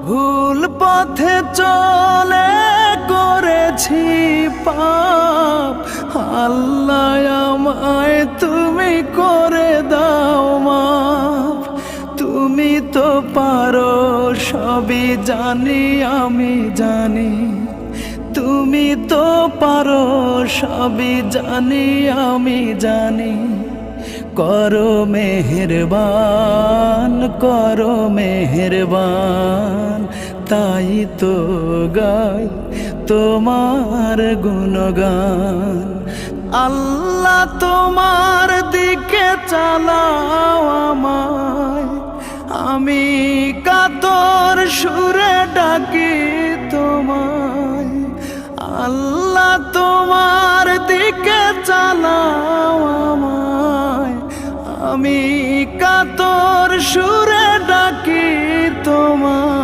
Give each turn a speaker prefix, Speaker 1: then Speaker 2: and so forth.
Speaker 1: ভুল পথে চলে করেছি পাপ, আল্লাহ আমায় তুমি করে দাও মাফ। তুমি তো পারো সবই জানি আমি জানি, তুমি তো পারো সবই জানি আমি জানি। করো মেহেরবান, করো মেহেরবান, তাই তো গাই তোমার গুণগান। আল্লাহ তোমার দিকে চালাও আমায়, আমি কাতর সুরে ডাকি তোমায়। আল্লাহ তোমার দিকে চালাও আমায়, আমি কাতর সুরে ডাকি তোমায়।